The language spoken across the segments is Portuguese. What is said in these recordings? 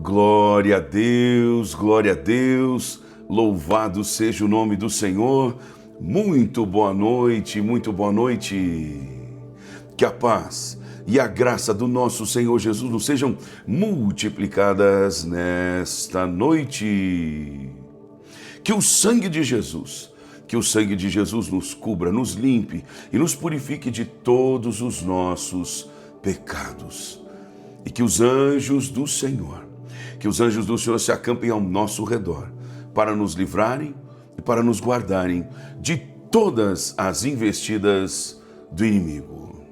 Glória a Deus, louvado seja o nome do Senhor. Muito boa noite, muito boa noite. Que a paz e a graça do nosso Senhor Jesus nos sejam multiplicadas nesta noite. Que o sangue de Jesus nos cubra, nos limpe e nos purifique de todos os nossos pecados. E que os anjos do Senhor se acampem ao nosso redor para nos livrarem e para nos guardarem de todas as investidas do inimigo.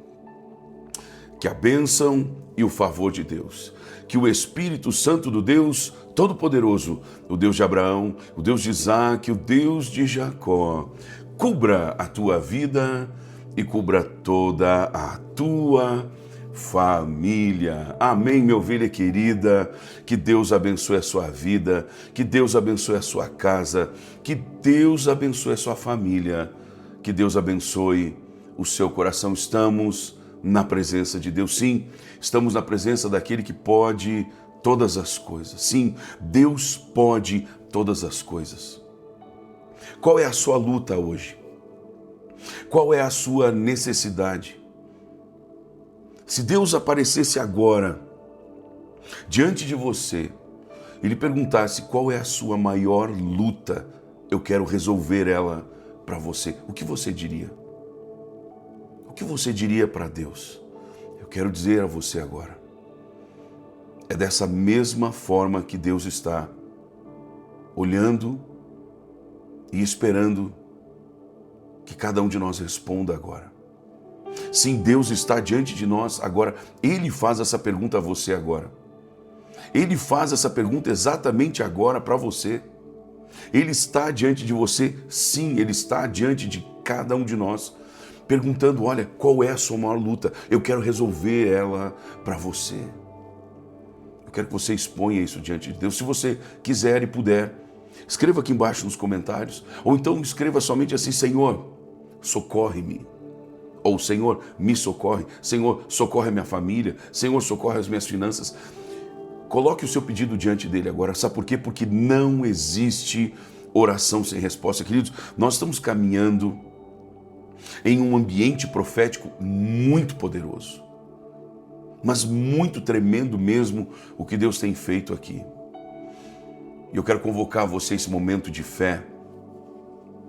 Que a bênção e o favor de Deus, que o Espírito Santo do Deus Todo-Poderoso, o Deus de Abraão, o Deus de Isaac, o Deus de Jacó, cubra a tua vida e cubra toda a tua família. Amém, minha ovelha querida. Que Deus abençoe a sua vida, que Deus abençoe a sua casa, que Deus abençoe a sua família, que Deus abençoe o seu coração. Estamos na presença de Deus, sim, estamos na presença daquele que pode todas as coisas. Sim, Deus pode todas as coisas. Qual é a sua luta hoje? Qual é a sua necessidade? Se Deus aparecesse agora, diante de você, e lhe perguntasse qual é a sua maior luta, eu quero resolver ela para você, o que você diria? O que você diria para Deus? Eu quero dizer a você agora, é dessa mesma forma que Deus está olhando e esperando que cada um de nós responda agora. Sim, Deus está diante de nós agora. Ele faz essa pergunta a você agora. Ele faz essa pergunta exatamente agora para você. Ele está diante de você, sim, Ele está diante de cada um de nós, perguntando, olha, qual é a sua maior luta? Eu quero resolver ela para você. Eu quero que você exponha isso diante de Deus. Se você quiser e puder, escreva aqui embaixo nos comentários, ou então escreva somente assim, Senhor, socorre-me. Ou Senhor, me socorre. Senhor, socorre a minha família. Senhor, socorre as minhas finanças. Coloque o seu pedido diante dele agora. Sabe por quê? Porque não existe oração sem resposta. Queridos, nós estamos caminhando em um ambiente profético muito poderoso. Mas muito tremendo mesmo o que Deus tem feito aqui. E eu quero convocar você a esse momento de fé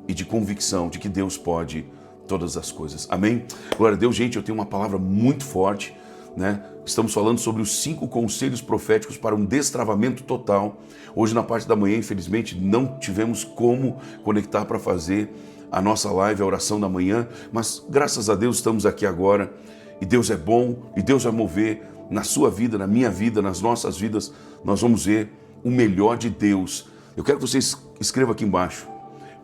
e de convicção de que Deus pode todas as coisas. Amém? Glória a Deus, gente, eu tenho uma palavra muito forte, né? Estamos falando sobre os 5 conselhos proféticos para um destravamento total. Hoje na parte da manhã, infelizmente, não tivemos como conectar para fazer a nossa live, a oração da manhã, mas graças a Deus estamos aqui agora, e Deus é bom, e Deus vai mover na sua vida, na minha vida, nas nossas vidas. Nós vamos ver o melhor de Deus. Eu quero que você escreva aqui embaixo,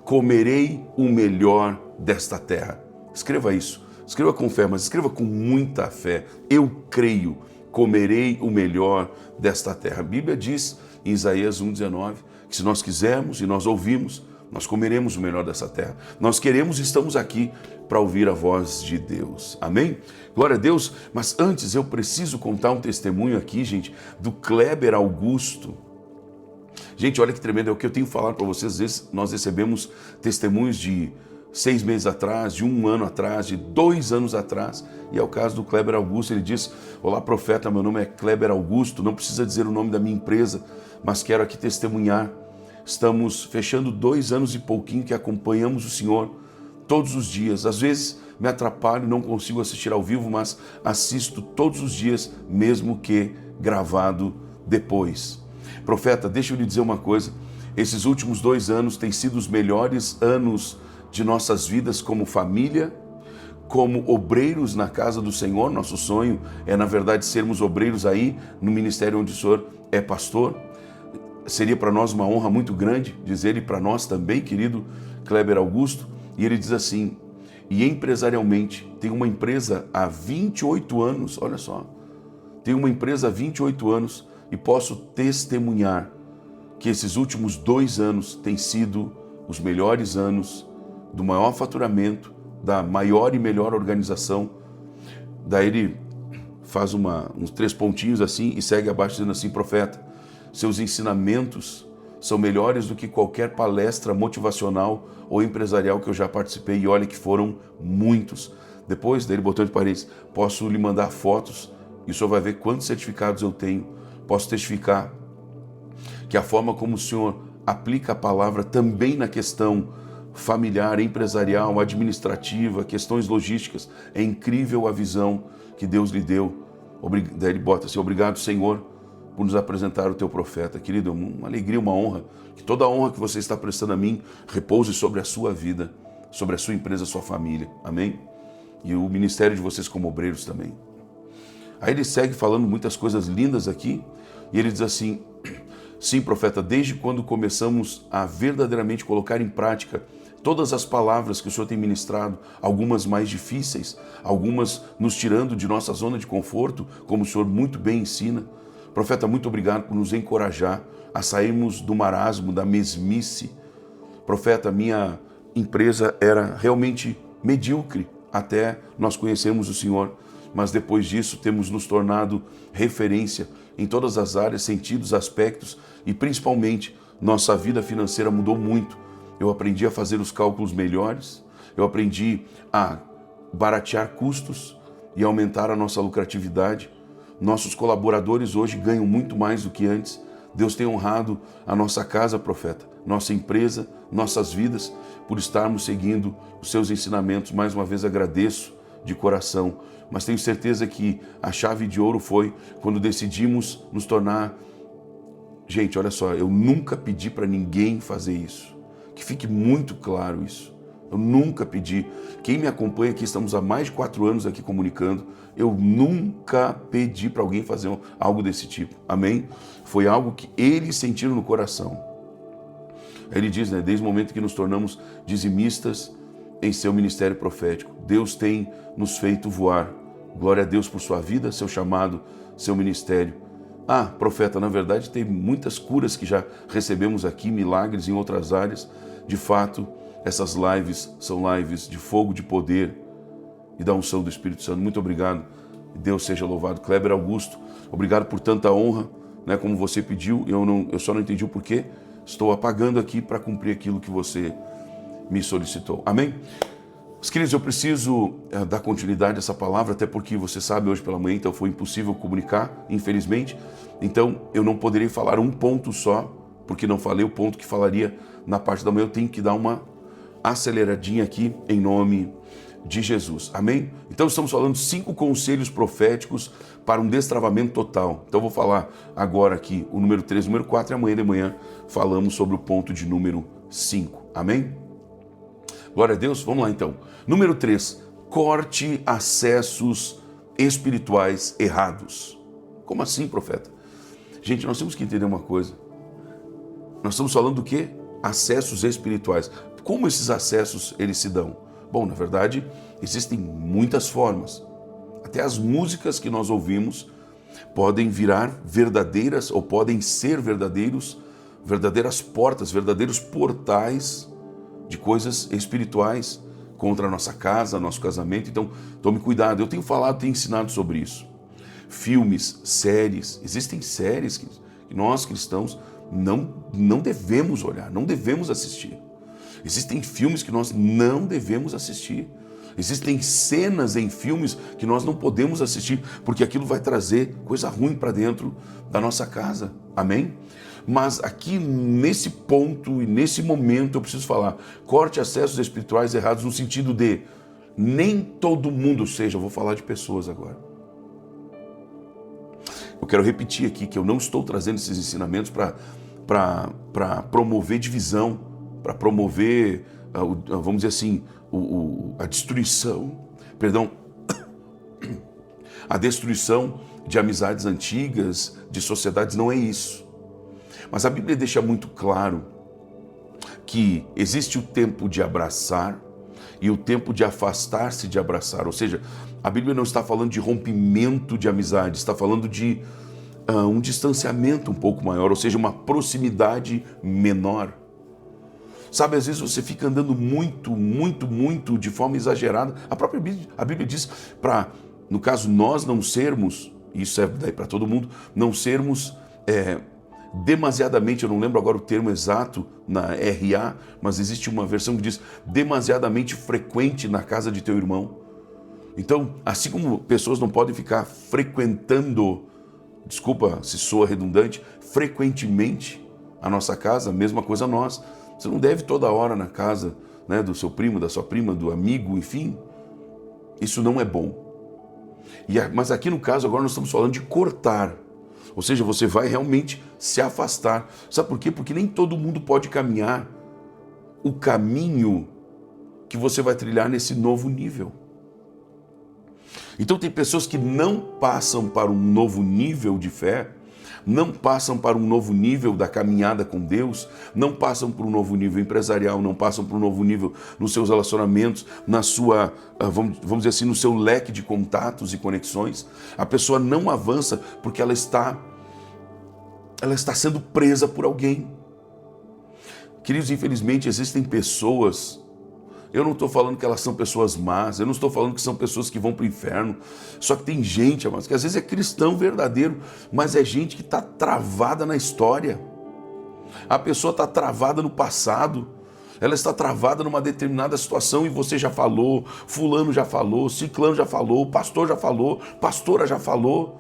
comerei o melhor desta terra. Escreva isso, escreva com fé, mas escreva com muita fé. Eu creio, comerei o melhor desta terra. A Bíblia diz em Isaías 1,19 que se nós quisermos e nós ouvirmos, nós comeremos o melhor dessa terra. Nós queremos e estamos aqui para ouvir a voz de Deus. Amém? Glória a Deus. Mas antes eu preciso contar um testemunho aqui, gente, do Kleber Augusto. Gente, olha que tremendo, é o que eu tenho falado para vocês. Às vezes nós recebemos testemunhos de 6 meses atrás, de 1 ano atrás, de 2 anos atrás, e é o caso do Kleber Augusto. Ele diz, olá profeta, meu nome é Kleber Augusto, não precisa dizer o nome da minha empresa, mas quero aqui testemunhar. Estamos fechando 2 anos e pouquinho que acompanhamos o Senhor todos os dias. Às vezes me atrapalho, não consigo assistir ao vivo, mas assisto todos os dias, mesmo que gravado depois. Profeta, deixa eu lhe dizer uma coisa, esses últimos 2 anos têm sido os melhores anos de nossas vidas como família, como obreiros na casa do Senhor. Nosso sonho é, na verdade, sermos obreiros aí no ministério onde o Senhor é pastor. Seria para nós uma honra muito grande, diz ele, para nós também, querido Kleber Augusto. E ele diz assim, e empresarialmente, tem uma empresa há 28 anos, olha só, tem uma empresa há 28 anos e posso testemunhar que esses últimos 2 anos têm sido os melhores anos do maior faturamento, da maior e melhor organização. Daí ele faz uns 3 pontinhos assim e segue abaixo dizendo assim, profeta, seus ensinamentos são melhores do que qualquer palestra motivacional ou empresarial que eu já participei, e olha que foram muitos. Depois, daí ele botou entre parênteses, posso lhe mandar fotos e o senhor vai ver quantos certificados eu tenho. Posso testificar que a forma como o senhor aplica a palavra também na questão familiar, empresarial, administrativa, questões logísticas, é incrível a visão que Deus lhe deu. Daí ele bota assim, obrigado, Senhor, por nos apresentar o teu profeta. Querido, é uma alegria, uma honra, que toda a honra que você está prestando a mim repouse sobre a sua vida, sobre a sua empresa, a sua família. Amém? E o ministério de vocês como obreiros também. Aí ele segue falando muitas coisas lindas aqui, e ele diz assim, sim, profeta, desde quando começamos a verdadeiramente colocar em prática todas as palavras que o Senhor tem ministrado, algumas mais difíceis, algumas nos tirando de nossa zona de conforto, como o Senhor muito bem ensina. Profeta, muito obrigado por nos encorajar a sairmos do marasmo, da mesmice. Profeta, minha empresa era realmente medíocre até nós conhecermos o Senhor, mas depois disso temos nos tornado referência em todas as áreas, sentidos, aspectos, e principalmente nossa vida financeira mudou muito. Eu aprendi a fazer os cálculos melhores, eu aprendi a baratear custos e aumentar a nossa lucratividade. Nossos colaboradores hoje ganham muito mais do que antes. Deus tem honrado a nossa casa, profeta, nossa empresa, nossas vidas, por estarmos seguindo os seus ensinamentos. Mais uma vez agradeço de coração, mas tenho certeza que a chave de ouro foi quando decidimos nos tornar... Gente, olha só, eu nunca pedi para ninguém fazer isso. Que fique muito claro isso. Eu nunca pedi. Quem me acompanha aqui, estamos há mais de 4 anos aqui comunicando, eu nunca pedi para alguém fazer algo desse tipo. Amém? Foi algo que eles sentiram no coração. Ele diz, né, desde o momento que nos tornamos dizimistas em seu ministério profético, Deus tem nos feito voar. Glória a Deus por sua vida, seu chamado, seu ministério. Ah, profeta, na verdade tem muitas curas que já recebemos aqui, milagres em outras áreas. De fato, essas lives são lives de fogo, de poder e da unção do Espírito Santo. Muito obrigado. Deus seja louvado. Kleber Augusto, obrigado por tanta honra, né, como você pediu. Eu só não entendi o porquê. Estou apagando aqui para cumprir aquilo que você me solicitou. Amém? Meus queridos, eu preciso dar continuidade a essa palavra, até porque você sabe, hoje pela manhã, então foi impossível comunicar, infelizmente. Então, eu não poderei falar um ponto só, porque não falei o ponto que falaria na parte da manhã. Eu tenho que dar uma aceleradinha aqui, em nome de Jesus. Amém? Então, estamos falando de 5 conselhos proféticos para um destravamento total. Então, eu vou falar agora aqui o número 3, número 4, e amanhã de manhã falamos sobre o ponto de número 5. Amém? Glória a Deus. Vamos lá, então. Número 3, corte acessos espirituais errados. Como assim, profeta? Gente, nós temos que entender uma coisa. Nós estamos falando do quê? Acessos espirituais. Como esses acessos eles se dão? Bom, na verdade, existem muitas formas. Até as músicas que nós ouvimos podem virar verdadeiras ou podem ser verdadeiras portas, verdadeiros portais de coisas espirituais contra a nossa casa, nosso casamento. Então, tome cuidado. Eu tenho falado, tenho ensinado sobre isso. Filmes, séries. Existem séries que nós cristãos não devemos olhar, não devemos assistir. Existem filmes que nós não devemos assistir. Existem cenas em filmes que nós não podemos assistir, porque aquilo vai trazer coisa ruim para dentro da nossa casa. Amém? Mas aqui nesse ponto e nesse momento eu preciso falar, corte acessos espirituais errados no sentido de nem todo mundo, ou seja, eu vou falar de pessoas agora. Eu quero repetir aqui que eu não estou trazendo esses ensinamentos para promover divisão, para promover, vamos dizer assim, a destruição, a destruição de amizades antigas, de sociedades, não é isso. Mas a Bíblia deixa muito claro que existe o tempo de abraçar e o tempo de afastar-se de abraçar. Ou seja, a Bíblia não está falando de rompimento de amizade, está falando de um distanciamento um pouco maior, ou seja, uma proximidade menor. Sabe, às vezes você fica andando muito de forma exagerada. A Bíblia diz para, no caso, nós não sermos, isso é daí para todo mundo, não sermos demasiadamente, eu não lembro agora o termo exato na RA, mas existe uma versão que diz demasiadamente frequente na casa de teu irmão. Então, assim como pessoas não podem ficar frequentando, desculpa se soa redundante, frequentemente a nossa casa, a mesma coisa nós. Você não deve toda hora na casa, né, do seu primo, da sua prima, do amigo, enfim. Isso não é bom. Mas aqui no caso agora nós estamos falando de cortar. Ou seja, você vai realmente se afastar. Sabe por quê? Porque nem todo mundo pode caminhar o caminho que você vai trilhar nesse novo nível. Então tem pessoas que não passam para um novo nível de fé, não passam para um novo nível da caminhada com Deus, não passam para um novo nível empresarial, não passam para um novo nível nos seus relacionamentos, na sua, vamos dizer assim, no seu leque de contatos e conexões. A pessoa não avança porque ela está sendo presa por alguém. Queridos, infelizmente existem pessoas, eu não estou falando que elas são pessoas más, eu não estou falando que são pessoas que vão para o inferno, só que tem gente, amados, que às vezes é cristão verdadeiro, mas é gente que está travada na história. A pessoa está travada no passado, ela está travada numa determinada situação e você já falou, fulano já falou, ciclano já falou, pastor já falou, pastora já falou,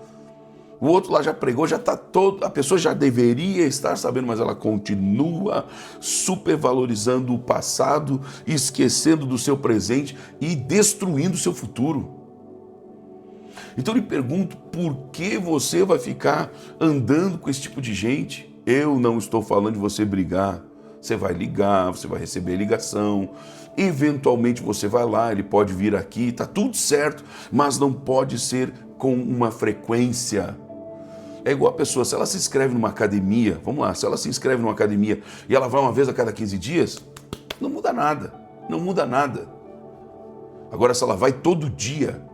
o outro lá já pregou, já está todo, a pessoa já deveria estar sabendo, mas ela continua supervalorizando o passado, esquecendo do seu presente e destruindo o seu futuro. Então eu lhe pergunto, por que você vai ficar andando com esse tipo de gente? Eu não estou falando de você brigar. Você vai ligar, você vai receber ligação, eventualmente você vai lá, ele pode vir aqui, está tudo certo, mas não pode ser com uma frequência. É igual a pessoa, se ela se inscreve numa academia, vamos lá, se ela se inscreve numa academia e ela vai uma vez a cada 15 dias, não muda nada, não muda nada. Agora, se ela vai todo dia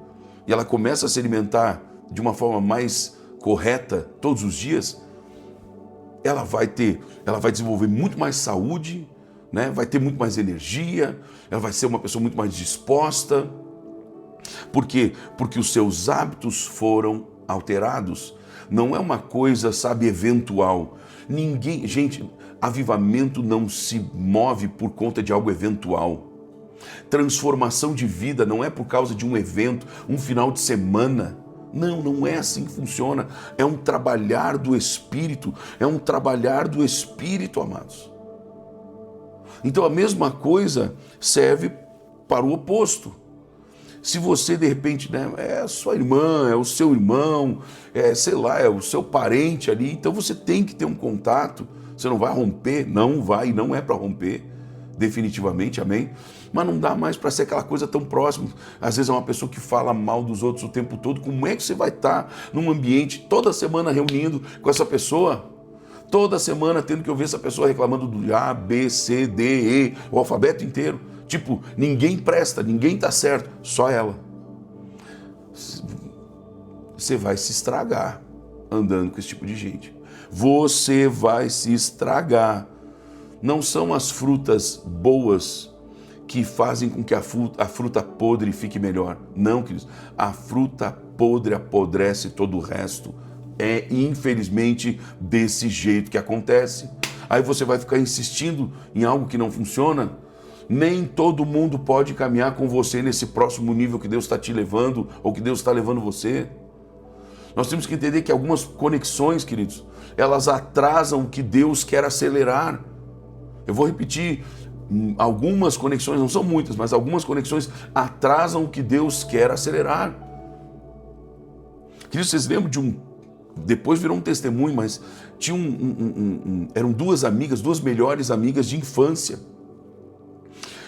e ela começa a se alimentar de uma forma mais correta todos os dias, ela vai desenvolver muito mais saúde, né? Vai ter muito mais energia, ela vai ser uma pessoa muito mais disposta. Por quê? Porque os seus hábitos foram alterados. Não é uma coisa, sabe, eventual. Gente, avivamento não se move por conta de algo eventual. Transformação de vida não é por causa de um evento, um final de semana. Não, não é assim que funciona. É um trabalhar do Espírito, amados. Então a mesma coisa serve para o oposto. Se você de repente, né, é a sua irmã, é o seu irmão, é o seu parente ali, então você tem que ter um contato. Você não vai romper, não é para romper, definitivamente, amém? Mas não dá mais para ser aquela coisa tão próxima. Às vezes é uma pessoa que fala mal dos outros o tempo todo. Como é que você vai estar num ambiente toda semana reunindo com essa pessoa? Toda semana tendo que ouvir essa pessoa reclamando do A, B, C, D, E, o alfabeto inteiro. Tipo, ninguém presta, ninguém tá certo, só ela. Você vai se estragar andando com esse tipo de gente. Você vai se estragar. Não são as frutas boas que fazem com que a fruta podre fique melhor. Não, queridos. A fruta podre apodrece todo o resto. É, infelizmente, desse jeito que acontece. Aí você vai ficar insistindo em algo que não funciona. Nem todo mundo pode caminhar com você nesse próximo nível que Deus está te levando ou que Deus está levando você. Nós temos que entender que algumas conexões, queridos, elas atrasam o que Deus quer acelerar. Eu vou repetir, algumas conexões, não são muitas, mas algumas conexões atrasam o que Deus quer acelerar. Queridos, vocês lembram de depois virou um testemunho, mas tinha eram duas amigas, duas melhores amigas de infância.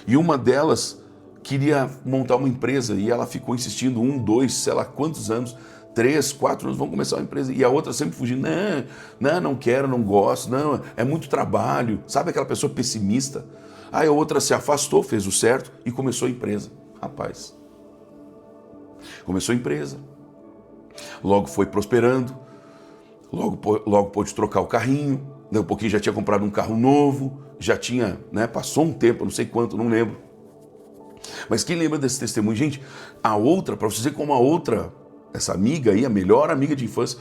E uma delas queria montar uma empresa e ela ficou insistindo 1, 2, sei lá quantos anos, 3, 4 anos, vamos começar uma empresa. E a outra sempre fugindo, não quero, não gosto, não, é muito trabalho. Sabe aquela pessoa pessimista? Aí a outra se afastou, fez o certo e começou a empresa. Rapaz, começou a empresa. Logo foi prosperando, logo pôde trocar o carrinho, daí um pouquinho já tinha comprado um carro novo, já tinha, né, passou um tempo, não sei quanto, não lembro. Mas quem lembra desse testemunho? Gente, a outra, para você ver como a outra, essa amiga aí, a melhor amiga de infância,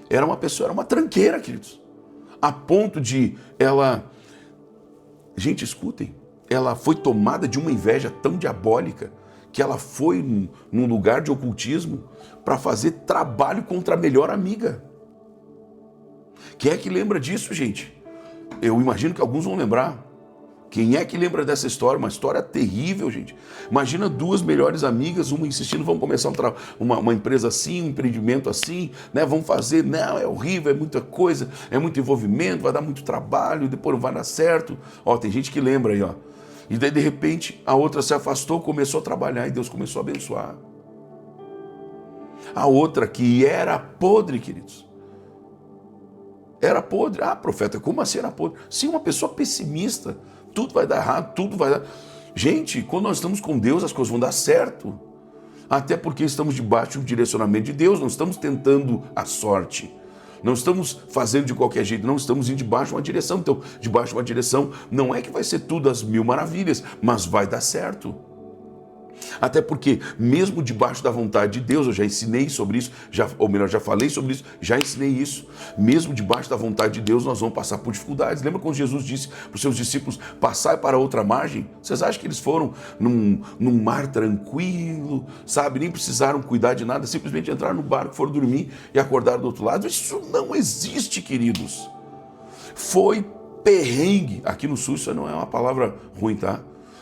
era uma pessoa, era uma tranqueira, queridos. a ponto de ela... Gente, escutem, ela foi tomada de uma inveja tão diabólica que ela foi num lugar de ocultismo para fazer trabalho contra a melhor amiga. Quem é que lembra disso, gente? Eu imagino que alguns vão lembrar. Quem é que lembra dessa história? Uma história terrível, gente. Imagina duas melhores amigas, uma insistindo, vamos começar uma empresa assim, um empreendimento assim, né? Vamos fazer, não, é horrível, é muita coisa, é muito envolvimento, vai dar muito trabalho, depois não vai dar certo. Ó, tem gente que lembra aí, ó. E daí, de repente, a outra se afastou, começou a trabalhar e Deus começou a abençoar. A outra que era podre, queridos. Era podre. Ah, profeta, como assim era podre? Sim, uma pessoa pessimista. Tudo vai dar errado, tudo vai dar... Gente, quando nós estamos com Deus, as coisas vão dar certo. Até porque estamos debaixo do direcionamento de Deus, não estamos tentando a sorte. Não estamos fazendo de qualquer jeito, não estamos indo debaixo de uma direção. Então, debaixo de uma direção, não é que vai ser tudo às mil maravilhas, mas vai dar certo. Até porque, mesmo debaixo da vontade de Deus, eu já ensinei sobre isso, ou melhor, já falei sobre isso, já ensinei isso. Mesmo debaixo da vontade de Deus, nós vamos passar por dificuldades. Lembra quando Jesus disse para os seus discípulos, passar para outra margem? Vocês acham que eles foram num mar tranquilo, sabe? Nem precisaram cuidar de nada, simplesmente entraram no barco, foram dormir e acordaram do outro lado? Isso não existe, queridos. Foi perrengue. Aqui no Sul isso não é uma palavra ruim, tá?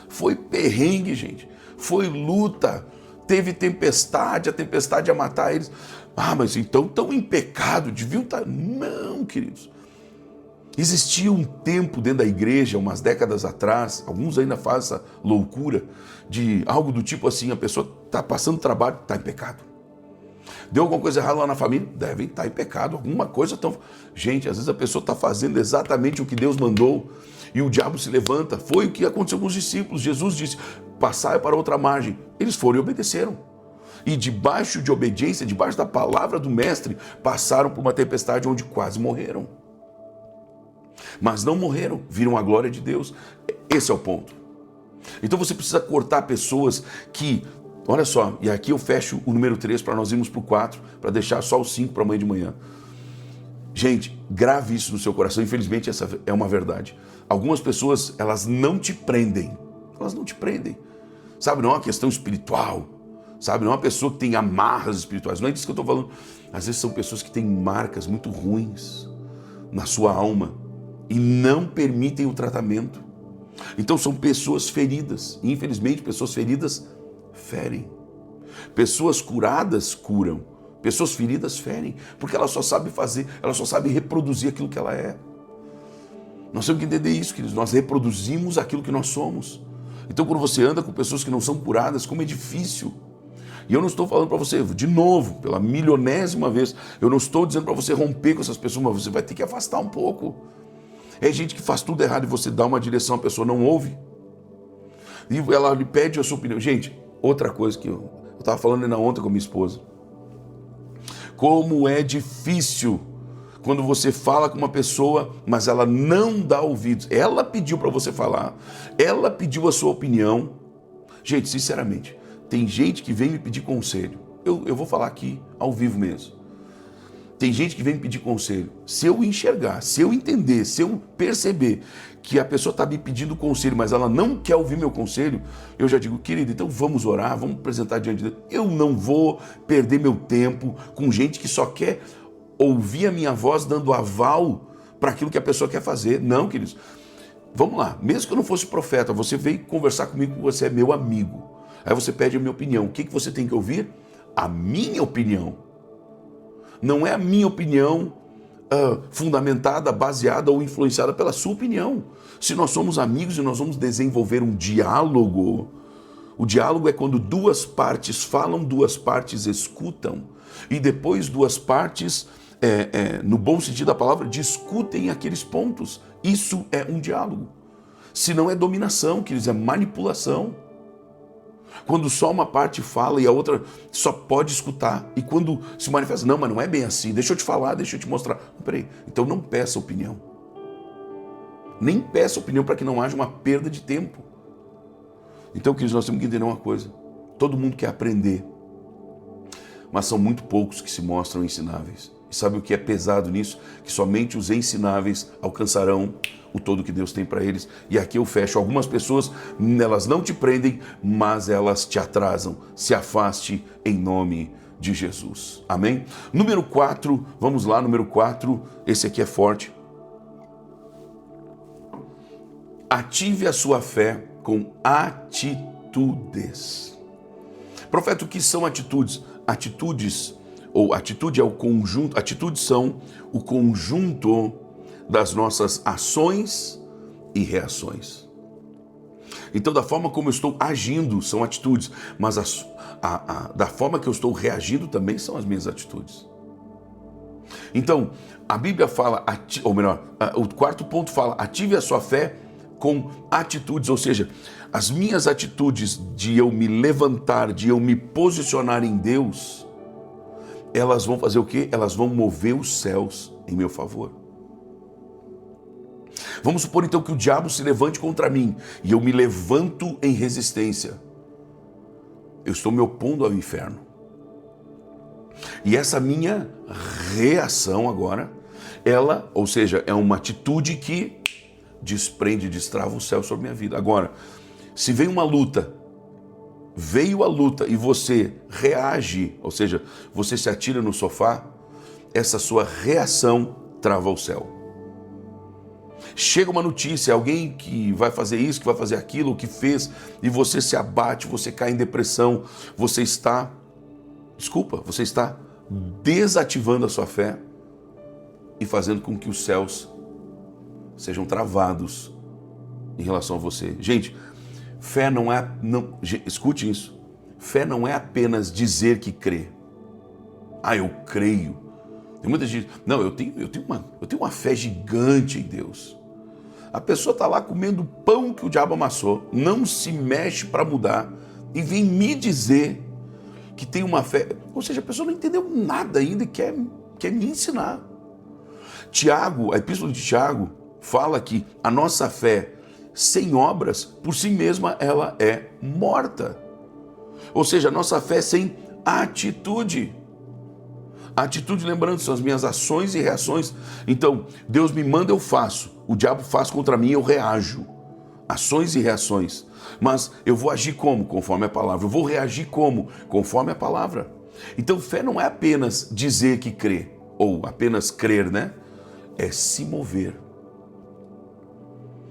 Foi perrengue, gente. Foi luta, teve tempestade, a tempestade ia matar eles. Ah, mas então estão em pecado, deviam estar... Não, queridos. Existia um tempo dentro da igreja, umas décadas atrás, alguns ainda fazem essa loucura, de algo do tipo assim, a pessoa está passando trabalho, está em pecado. Deu alguma coisa errada lá na família? Devem estar em pecado, alguma coisa tão... Gente, às vezes a pessoa está fazendo exatamente o que Deus mandou e o diabo se levanta. Foi o que aconteceu com os discípulos. Jesus disse, passai para outra margem. Eles foram e obedeceram. E debaixo de obediência, debaixo da palavra do mestre, passaram por uma tempestade onde quase morreram. Mas não morreram, viram a glória de Deus. Esse é o ponto. Então você precisa cortar pessoas que... Olha só, e aqui eu fecho o número 3 para nós irmos para o 4, para deixar só o 5 para amanhã de manhã. Gente, grave isso no seu coração, infelizmente essa é uma verdade. Algumas pessoas, elas não te prendem. Elas não te prendem. Sabe, não é uma questão espiritual. Sabe, não é uma pessoa que tem amarras espirituais. Não é disso que eu estou falando. Às vezes são pessoas que têm marcas muito ruins na sua alma e não permitem o tratamento. Então são pessoas feridas. E, infelizmente, pessoas feridas ferem. Pessoas curadas curam. Pessoas feridas ferem. Porque ela só sabe fazer, ela só sabe reproduzir aquilo que ela é. Nós temos que entender isso, queridos. Nós reproduzimos aquilo que nós somos. Então, quando você anda com pessoas que não são curadas, como é difícil. E eu não estou falando para você, de novo, pela milionésima vez, eu não estou dizendo para você romper com essas pessoas, mas você vai ter que afastar um pouco. É gente que faz tudo errado e você dá uma direção, a pessoa não ouve. E ela lhe pede a sua opinião. Gente, outra coisa que eu estava falando ainda ontem com a minha esposa. Como é difícil quando você fala com uma pessoa, mas ela não dá ouvidos. Ela pediu para você falar, ela pediu a sua opinião. Gente, sinceramente, tem gente que vem me pedir conselho. Eu vou falar aqui ao vivo mesmo. Tem gente que vem me pedir conselho. Se eu enxergar, se eu entender, se eu perceber que a pessoa está me pedindo conselho, mas ela não quer ouvir meu conselho, eu já digo, querido, então vamos orar, vamos apresentar diante de Deus. Eu não vou perder meu tempo com gente que só quer ouvir a minha voz dando aval para aquilo que a pessoa quer fazer. Não, queridos. Vamos lá, mesmo que eu não fosse profeta, você veio conversar comigo, você é meu amigo. Aí você pede a minha opinião. O que você tem que ouvir? A minha opinião. Não é a minha opinião fundamentada, baseada ou influenciada pela sua opinião. Se nós somos amigos e nós vamos desenvolver um diálogo, o diálogo é quando duas partes falam, duas partes escutam e depois duas partes, no bom sentido da palavra, discutem aqueles pontos. Isso é um diálogo. Se não é dominação, queridos, é manipulação. Quando só uma parte fala e a outra só pode escutar. E quando se manifesta, não, mas não é bem assim. Deixa eu te falar, deixa eu te mostrar. Peraí, então não peça opinião. Nem peça opinião para que não haja uma perda de tempo. Então, queridos, nós temos que entender uma coisa. Todo mundo quer aprender. Mas são muito poucos que se mostram ensináveis. E sabe o que é pesado nisso? Que somente os ensináveis alcançarão o todo que Deus tem para eles. E aqui eu fecho. Algumas pessoas, elas não te prendem, mas elas te atrasam. Se afaste em nome de Jesus. Amém? Número 4, vamos lá, número 4. Esse aqui é forte. Ative a sua fé com atitudes. Profeta, o que são atitudes? Atitudes, ou atitude é o conjunto, atitudes são o conjunto das nossas ações e reações. Então, da forma como eu estou agindo são atitudes, mas da forma que eu estou reagindo também são as minhas atitudes. Então, a Bíblia fala, ou melhor, o quarto ponto fala, ative a sua fé com atitudes, ou seja, as minhas atitudes de eu me levantar, de eu me posicionar em Deus, elas vão fazer o quê? Elas vão mover os céus em meu favor. Vamos supor então que o diabo se levante contra mim e eu me levanto em resistência. Eu estou me opondo ao inferno. E essa minha reação agora, ela, ou seja, é uma atitude que desprende, destrava o céu sobre minha vida. Agora, se vem uma luta, veio a luta e você reage, ou seja, você se atira no sofá, essa sua reação trava o céu. Chega uma notícia, alguém que vai fazer isso, que vai fazer aquilo, que fez, e você se abate, você cai em depressão, você está desativando a sua fé e fazendo com que os céus sejam travados em relação a você. Gente, fé não é, escute isso, fé não é apenas dizer que crê. Eu creio. Tem muita gente, não, eu tenho uma fé gigante em Deus. A pessoa está lá comendo pão que o diabo amassou, não se mexe para mudar e vem me dizer que tem uma fé. Ou seja, a pessoa não entendeu nada ainda e quer me ensinar. Tiago, a epístola de Tiago fala que a nossa fé sem obras, por si mesma, ela é morta. Ou seja, a nossa fé sem atitude. A atitude, lembrando, são as minhas ações e reações. Então, Deus me manda, eu faço. O diabo faz contra mim, eu reajo. Ações e reações. Mas eu vou agir como? Conforme a palavra. Eu vou reagir como? Conforme a palavra. Então, fé não é apenas dizer que crê, ou apenas crer, né? É se mover.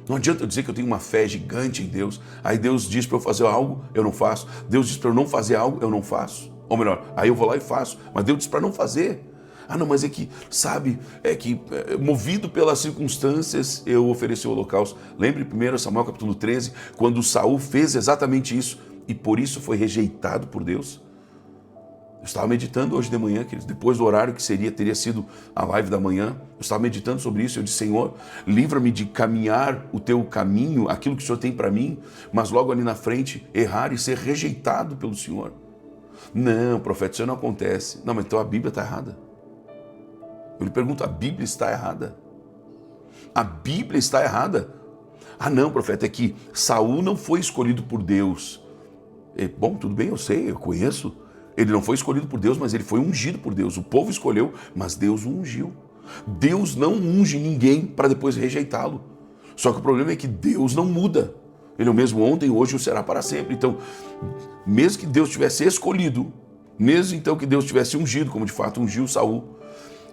Não adianta eu dizer que eu tenho uma fé gigante em Deus. Aí Deus diz para eu fazer algo, eu não faço. Deus diz para eu não fazer algo, eu não faço. Ou melhor, aí eu vou lá e faço. Mas Deus diz para não fazer. Não, mas é que, sabe, movido pelas circunstâncias, eu ofereci o holocausto. Lembre 1 Samuel capítulo 13, quando Saul fez exatamente isso e por isso foi rejeitado por Deus. Eu estava meditando hoje de manhã, queridos, depois do horário que teria sido a live da manhã, eu estava meditando sobre isso. Eu disse, Senhor, livra-me de caminhar o teu caminho, aquilo que o Senhor tem para mim, mas logo ali na frente, errar e ser rejeitado pelo Senhor. Não, profeta, isso não acontece. Não, mas então a Bíblia está errada. Eu lhe pergunto, a Bíblia está errada? A Bíblia está errada? Não, profeta, é que Saul não foi escolhido por Deus. Bom, tudo bem, eu sei, eu conheço. Ele não foi escolhido por Deus, mas ele foi ungido por Deus. O povo escolheu, mas Deus o ungiu. Deus não unge ninguém para depois rejeitá-lo. Só que o problema é que Deus não muda. Ele é o mesmo ontem, hoje e o será para sempre. Então, mesmo que Deus tivesse escolhido, mesmo então que Deus tivesse ungido, como de fato ungiu Saul,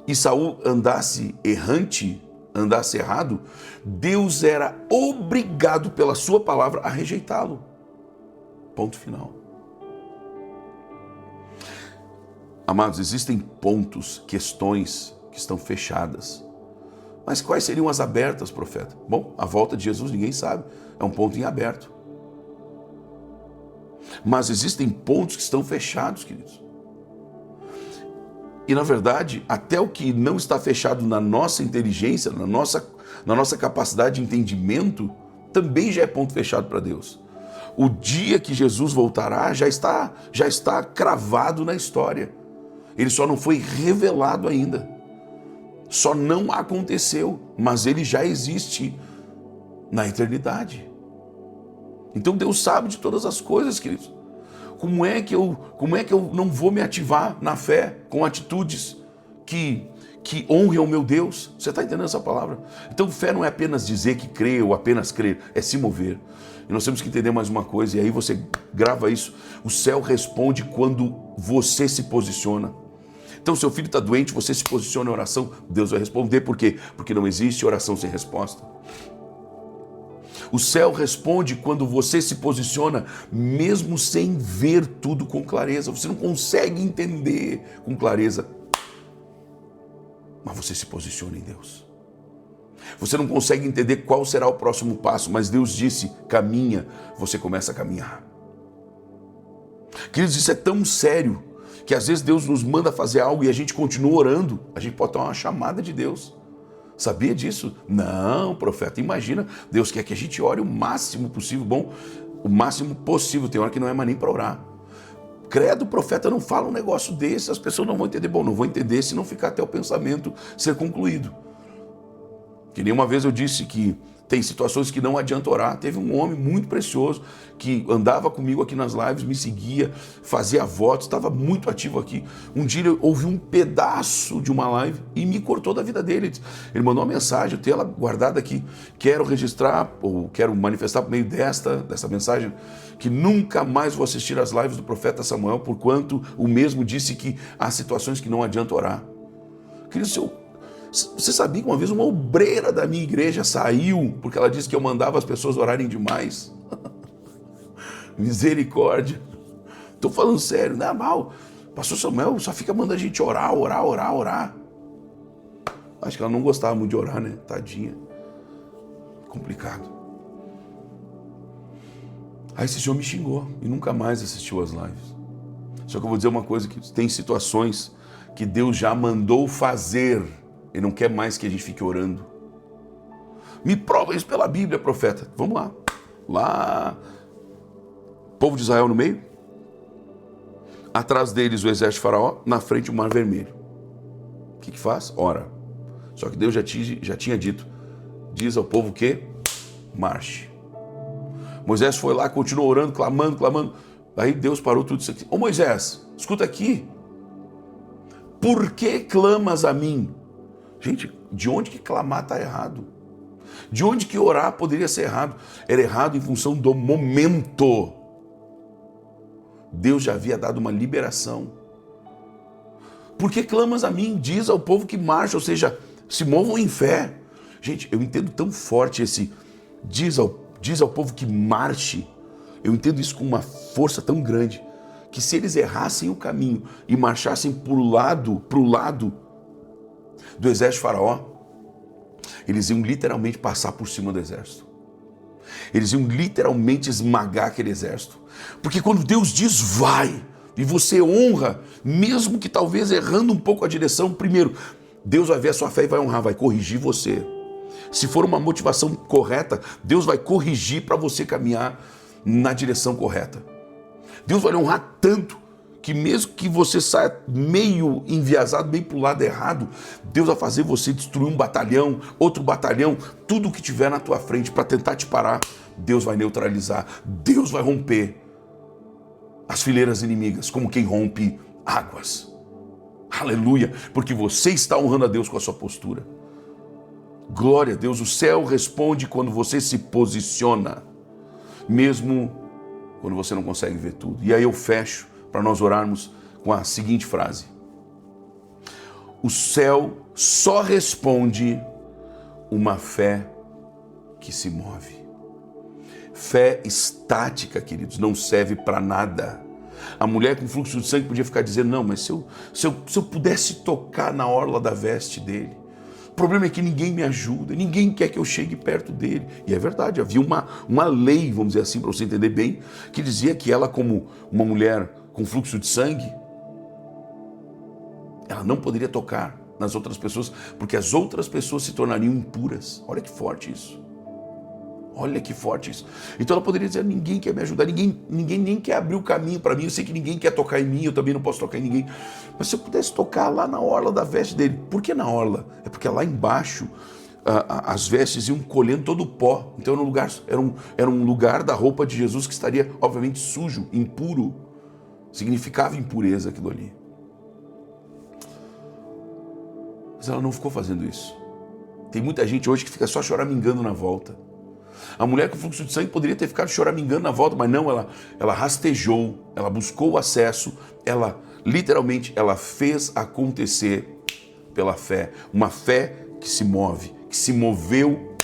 e Saul andasse errante, andasse errado, Deus era obrigado pela sua palavra a rejeitá-lo. Ponto final. Amados, existem pontos, questões que estão fechadas. Mas quais seriam as abertas, profeta? Bom, a volta de Jesus ninguém sabe. É um ponto em aberto. Mas existem pontos que estão fechados, queridos. E na verdade, até o que não está fechado na nossa inteligência, na nossa capacidade de entendimento, também já é ponto fechado para Deus. O dia que Jesus voltará já está cravado na história. Ele só não foi revelado ainda. Só não aconteceu, mas ele já existe na eternidade. Então Deus sabe de todas as coisas, queridos. Como é que eu não vou me ativar na fé com atitudes que que honre ao meu Deus. Você está entendendo essa palavra? Então fé não é apenas dizer que crê ou apenas crer, é se mover. E nós temos que entender mais uma coisa, e aí você grava isso. O céu responde quando você se posiciona. Então, seu filho está doente, você se posiciona em oração, Deus vai responder. Por quê? Porque não existe oração sem resposta. O céu responde quando você se posiciona, mesmo sem ver tudo com clareza. Você não consegue entender com clareza, mas você se posiciona em Deus. Você não consegue entender qual será o próximo passo, mas Deus disse, caminha, você começa a caminhar. Queridos, isso é tão sério, que às vezes Deus nos manda fazer algo e a gente continua orando, a gente pode tomar uma chamada de Deus. Sabia disso? Não, profeta, imagina, Deus quer que a gente ore o máximo possível, o máximo possível, tem hora que não é mais nem para orar. Credo, profeta não fala um negócio desse, as pessoas não vão entender. Não vou entender se não ficar até o pensamento ser concluído. Que nem uma vez eu disse que tem situações que não adianta orar. Teve um homem muito precioso que andava comigo aqui nas lives, me seguia, fazia votos, estava muito ativo aqui. Um dia eu ouvi um pedaço de uma live e me cortou da vida dele. Ele mandou uma mensagem, eu tenho ela guardada aqui. Quero registrar, ou quero manifestar por meio dessa mensagem, que nunca mais vou assistir às lives do profeta Samuel, porquanto o mesmo disse que há situações que não adianta orar. Querido, você sabia que uma vez uma obreira da minha igreja saiu porque ela disse que eu mandava as pessoas orarem demais? Misericórdia. Estou falando sério, não é mal. Pastor Samuel só fica mandando a gente orar. Acho que ela não gostava muito de orar, né? Tadinha. Complicado. Aí esse senhor me xingou e nunca mais assistiu às lives. Só que eu vou dizer uma coisa, que tem situações que Deus já mandou fazer. Ele não quer mais que a gente fique orando. Me prova isso pela Bíblia, profeta. Vamos lá. Lá, povo de Israel no meio. Atrás deles o exército de Faraó. Na frente o Mar Vermelho. O que faz? Ora. Só que Deus já tinha dito. Diz ao povo que marche. Moisés foi lá, continuou orando, clamando. Aí Deus parou tudo isso aqui. Ô Moisés, escuta aqui. Por que clamas a mim? Gente, de onde que clamar está errado? De onde que orar poderia ser errado? Era errado em função do momento. Deus já havia dado uma liberação. Por que clamas a mim? Diz ao povo que marcha, ou seja, se movam em fé. Gente, eu entendo tão forte esse diz ao povo que marche. Eu entendo isso com uma força tão grande, que se eles errassem o caminho e marchassem pro lado do exército de Faraó, eles iam literalmente passar por cima do exército. Eles iam literalmente esmagar aquele exército. Porque quando Deus diz vai, e você honra, mesmo que talvez errando um pouco a direção, primeiro, Deus vai ver a sua fé e vai honrar, vai corrigir você. Se for uma motivação correta, Deus vai corrigir para você caminhar na direção correta. Deus vai lhe honrar tanto que mesmo que você saia meio enviesado, meio para o lado errado, Deus vai fazer você destruir um batalhão, outro batalhão, tudo que tiver na tua frente para tentar te parar, Deus vai neutralizar, Deus vai romper as fileiras inimigas, como quem rompe águas. Aleluia, porque você está honrando a Deus com a sua postura. Glória a Deus, o céu responde quando você se posiciona, mesmo quando você não consegue ver tudo. E aí eu fecho para nós orarmos com a seguinte frase: o céu só responde uma fé que se move. Fé estática, queridos, não serve para nada. A mulher com fluxo de sangue podia ficar dizendo, não, mas se eu pudesse tocar na orla da veste dele. O problema é que ninguém me ajuda, ninguém quer que eu chegue perto dele. E é verdade, havia uma lei, vamos dizer assim, para você entender bem, que dizia que ela, como uma mulher com fluxo de sangue, ela não poderia tocar nas outras pessoas, porque as outras pessoas se tornariam impuras. Olha que forte isso. Olha que forte isso. Então ela poderia dizer, ninguém quer me ajudar, ninguém nem quer abrir o caminho para mim, eu sei que ninguém quer tocar em mim, eu também não posso tocar em ninguém. Mas se eu pudesse tocar lá na orla da veste dele, por que na orla? É porque lá embaixo as vestes iam colhendo todo o pó. Então era um lugar da roupa de Jesus que estaria, obviamente, sujo, impuro. Significava impureza aquilo ali. Mas ela não ficou fazendo isso. Tem muita gente hoje que fica só choramingando na volta. A mulher com fluxo de sangue poderia ter ficado choramingando na volta, mas não, ela rastejou, ela buscou o acesso, ela literalmente ela fez acontecer pela fé. Uma fé que se move, que se moveu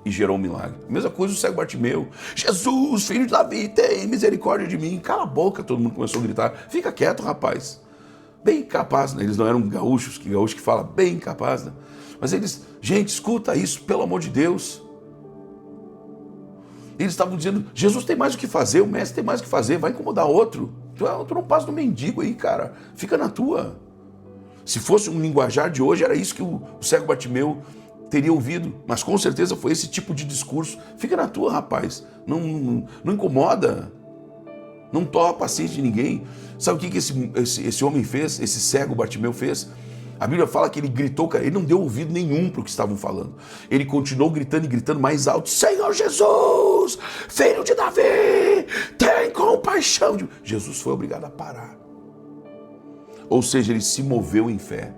e gerou um milagre. A mesma coisa o cego Bartimeu. Jesus, filho de Davi, tem misericórdia de mim. Cala a boca, todo mundo começou a gritar. Fica quieto, rapaz. Bem capaz, né? Eles não eram gaúchos que fala bem capaz, né? Mas eles, gente, escuta isso, pelo amor de Deus. Eles estavam dizendo, Jesus tem mais o que fazer, o mestre tem mais o que fazer, vai incomodar outro. Tu não passa do mendigo aí, cara. Fica na tua. Se fosse um linguajar de hoje, era isso que o cego Bartimeu teria ouvido. Mas com certeza foi esse tipo de discurso. Fica na tua, rapaz. Não incomoda. Não torra a paciência de ninguém. Sabe o que esse homem fez? Esse cego Bartimeu fez? A Bíblia fala que ele gritou, cara, ele não deu ouvido nenhum para o que estavam falando. Ele continuou gritando e gritando mais alto, Senhor Jesus, filho de Davi, tem compaixão. Jesus foi obrigado a parar. Ou seja, ele se moveu em fé.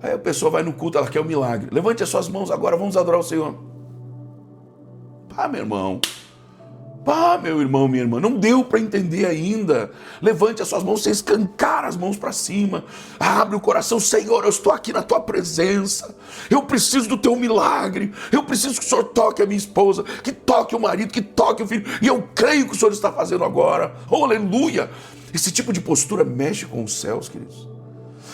Aí a pessoa vai no culto, ela quer um milagre. Levante as suas mãos agora, vamos adorar o Senhor. Pá, meu irmão. Pá, meu irmão, minha irmã, não deu para entender ainda. Levante as suas mãos, você escancara as mãos para cima. Abre o coração, Senhor, eu estou aqui na tua presença. Eu preciso do teu milagre. Eu preciso que o Senhor toque a minha esposa, que toque o marido, que toque o filho. E eu creio que o Senhor está fazendo agora. Oh, aleluia. Esse tipo de postura mexe com os céus, queridos.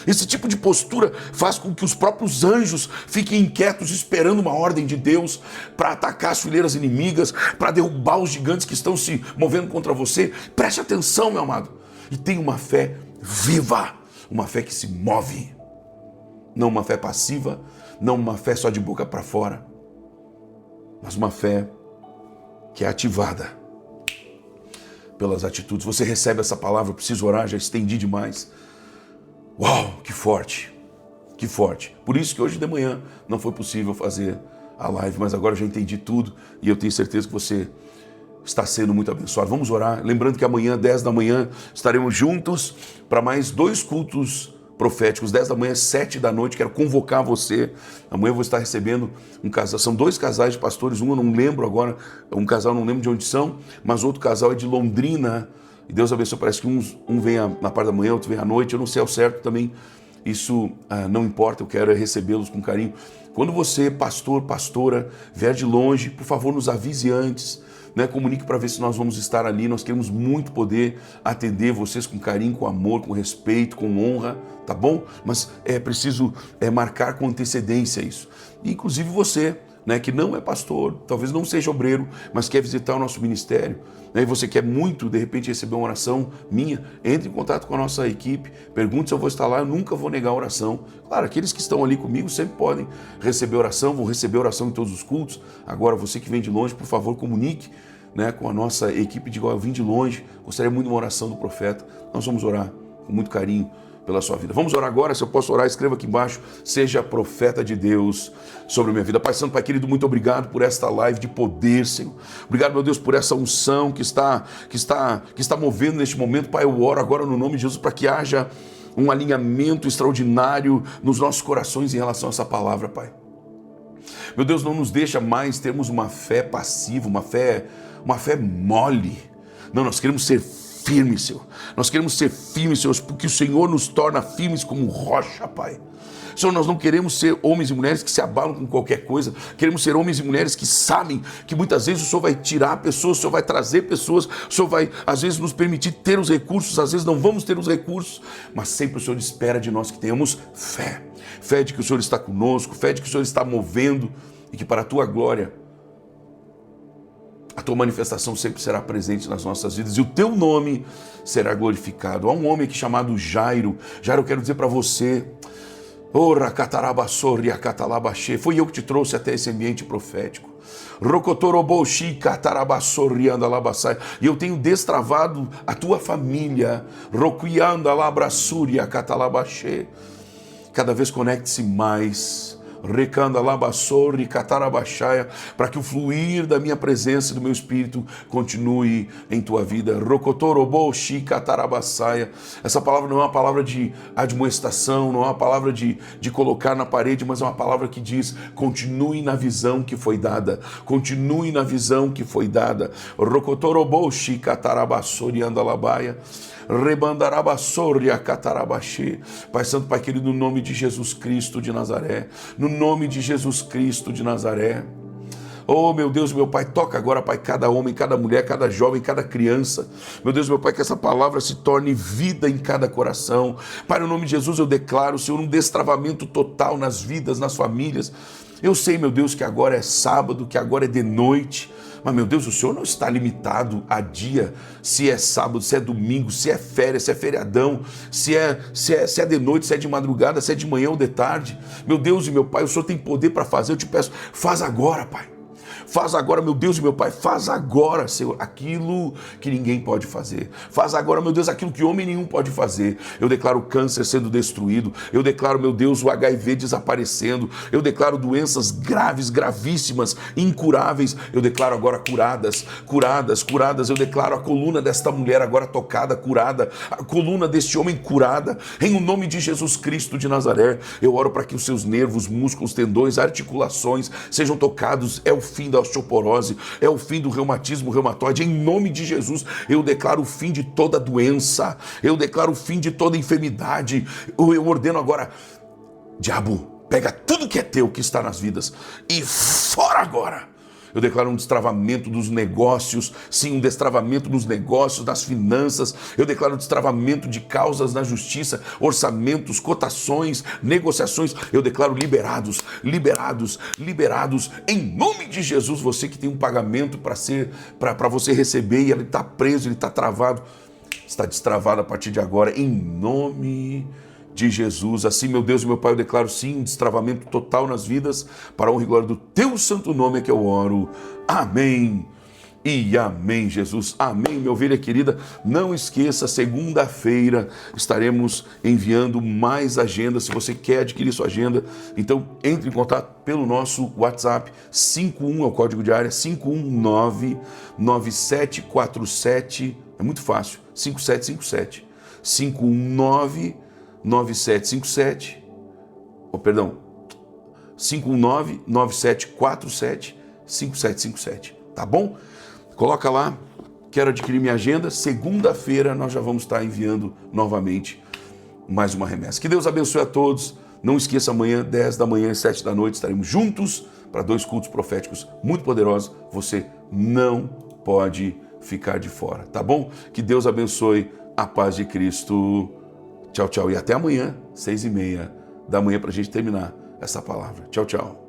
Esse tipo de postura faz com que os próprios anjos fiquem inquietos, esperando uma ordem de Deus para atacar as fileiras inimigas, para derrubar os gigantes que estão se movendo contra você. Preste atenção, meu amado. E tenha uma fé viva, uma fé que se move. Não uma fé passiva, não uma fé só de boca para fora, mas uma fé que é ativada pelas atitudes. Você recebe essa palavra, eu preciso orar, já estendi demais. Uau, que forte, que forte. Por isso que hoje de manhã não foi possível fazer a live, mas agora eu já entendi tudo e eu tenho certeza que você está sendo muito abençoado. Vamos orar, lembrando que amanhã, 10 da manhã, estaremos juntos para mais 2 cultos proféticos, 10 da manhã, 7 da noite, quero convocar você. Amanhã eu vou estar recebendo um casal, são 2 casais de pastores, um eu não lembro agora, um casal não lembro de onde são, mas outro casal é de Londrina. E Deus abençoe, parece que um vem na parte da manhã, outro vem à noite, eu não sei ao certo também, isso não importa, eu quero recebê-los com carinho. Quando você, pastor, pastora, vier de longe, por favor nos avise antes, né? Comunique para ver se nós vamos estar ali, nós queremos muito poder atender vocês com carinho, com amor, com respeito, com honra, tá bom? Mas é preciso marcar com antecedência isso. E, inclusive você, né, que não é pastor, talvez não seja obreiro, mas quer visitar o nosso ministério, né, e você quer muito, de repente, receber uma oração minha, entre em contato com a nossa equipe, pergunte se eu vou estar lá, eu nunca vou negar a oração. Claro, aqueles que estão ali comigo sempre podem receber oração, vão receber oração em todos os cultos. Agora, você que vem de longe, por favor, comunique, né, com a nossa equipe de igual, eu vim de longe, gostaria muito de uma oração do profeta. Nós vamos orar com muito carinho pela sua vida. Vamos orar agora, se eu posso orar, escreva aqui embaixo, seja profeta de Deus sobre a minha vida. Pai Santo, Pai querido, muito obrigado por esta live de poder, Senhor. Obrigado, meu Deus, por essa unção que está movendo neste momento. Pai, eu oro agora no nome de Jesus para que haja um alinhamento extraordinário nos nossos corações em relação a essa palavra, Pai. Meu Deus, não nos deixa mais termos uma fé passiva, uma fé mole. Não, nós queremos ser firmes, Senhor. Nós queremos ser firmes, Senhor, porque o Senhor nos torna firmes como rocha, Pai. Senhor, nós não queremos ser homens e mulheres que se abalam com qualquer coisa. Queremos ser homens e mulheres que sabem que muitas vezes o Senhor vai tirar pessoas, o Senhor vai trazer pessoas, o Senhor vai, às vezes, nos permitir ter os recursos, às vezes não vamos ter os recursos, mas sempre o Senhor espera de nós que tenhamos fé. Fé de que o Senhor está conosco, fé de que o Senhor está movendo e que para a Tua glória a Tua manifestação sempre será presente nas nossas vidas e o Teu nome será glorificado. Há um homem aqui chamado Jairo. Jairo, eu quero dizer para você, foi eu que te trouxe até esse ambiente profético. E eu tenho destravado a tua família. Cada vez conecte-se mais. recanda labassori catarabaxaia, para que o fluir da minha presença e do meu espírito continue em tua vida. Rocotoroboshi catarabaçaia. Essa palavra não é uma palavra de admoestação, não é uma palavra de colocar na parede, mas é uma palavra que diz: continue na visão que foi dada, continue na visão que foi dada. Rocotoroboshi catarabassori andalabaia. Rebandarabassori catarabaxê. Pai Santo, Pai querido, no nome de Jesus Cristo de Nazaré, no nome de Jesus Cristo de Nazaré. Oh, meu Deus, meu Pai, toca agora, Pai, cada homem, cada mulher, cada jovem, cada criança. Meu Deus, meu Pai, que essa palavra se torne vida em cada coração. Pai, no nome de Jesus, eu declaro, Senhor, um destravamento total nas vidas, nas famílias. Eu sei, meu Deus, que agora é sábado, que agora é de noite. Mas, meu Deus, o Senhor não está limitado a dia, se é sábado, se é domingo, se é férias, se é feriadão, se é de noite, se é de madrugada, se é de manhã ou de tarde. Meu Deus e meu Pai, o Senhor tem poder para fazer. Eu te peço, faz agora, Pai. Faz agora, meu Deus e meu Pai, faz agora, Senhor, aquilo que ninguém pode fazer. Faz agora, meu Deus, aquilo que homem nenhum pode fazer. Eu declaro o câncer sendo destruído. Eu declaro, meu Deus, o HIV desaparecendo. Eu declaro doenças graves, gravíssimas, incuráveis. Eu declaro agora curadas, curadas, curadas. Eu declaro a coluna desta mulher agora tocada, curada. A coluna deste homem curada. Em o nome de Jesus Cristo de Nazaré, eu oro para que os seus nervos, músculos, tendões, articulações sejam tocados. É o fim da osteoporose, é o fim do reumatismo reumatoide. Em nome de Jesus, eu declaro o fim de toda doença, eu declaro o fim de toda enfermidade. Eu ordeno agora, diabo, pega tudo que é teu, que está nas vidas, e fora agora. Eu declaro um destravamento dos negócios, sim, um destravamento nos negócios, das finanças. Eu declaro um destravamento de causas na justiça, orçamentos, cotações, negociações. Eu declaro liberados, liberados, liberados. Em nome de Jesus, você que tem um pagamento para você receber e ele está preso, ele está travado, está destravado a partir de agora, em nome de Jesus. Assim, meu Deus e meu Pai, eu declaro sim um destravamento total nas vidas, para a honra e glória do teu santo nome é que eu oro. Amém e amém, Jesus. Amém, minha ovelha querida. Não esqueça, segunda-feira estaremos enviando mais agendas. Se você quer adquirir sua agenda, então entre em contato pelo nosso WhatsApp 51, é o código de área 519-9747, é muito fácil, 5757 519-9757, perdão, 519-9747-5757, tá bom? Coloca lá, quero adquirir minha agenda, segunda-feira nós já vamos estar enviando novamente mais uma remessa. Que Deus abençoe a todos, não esqueça, amanhã, 10 da manhã e 7 da noite, estaremos juntos para 2 cultos proféticos muito poderosos, você não pode ficar de fora, tá bom? Que Deus abençoe, a paz de Cristo. Tchau, tchau. E até amanhã, 6h30 da manhã, para a gente terminar essa palavra. Tchau, tchau.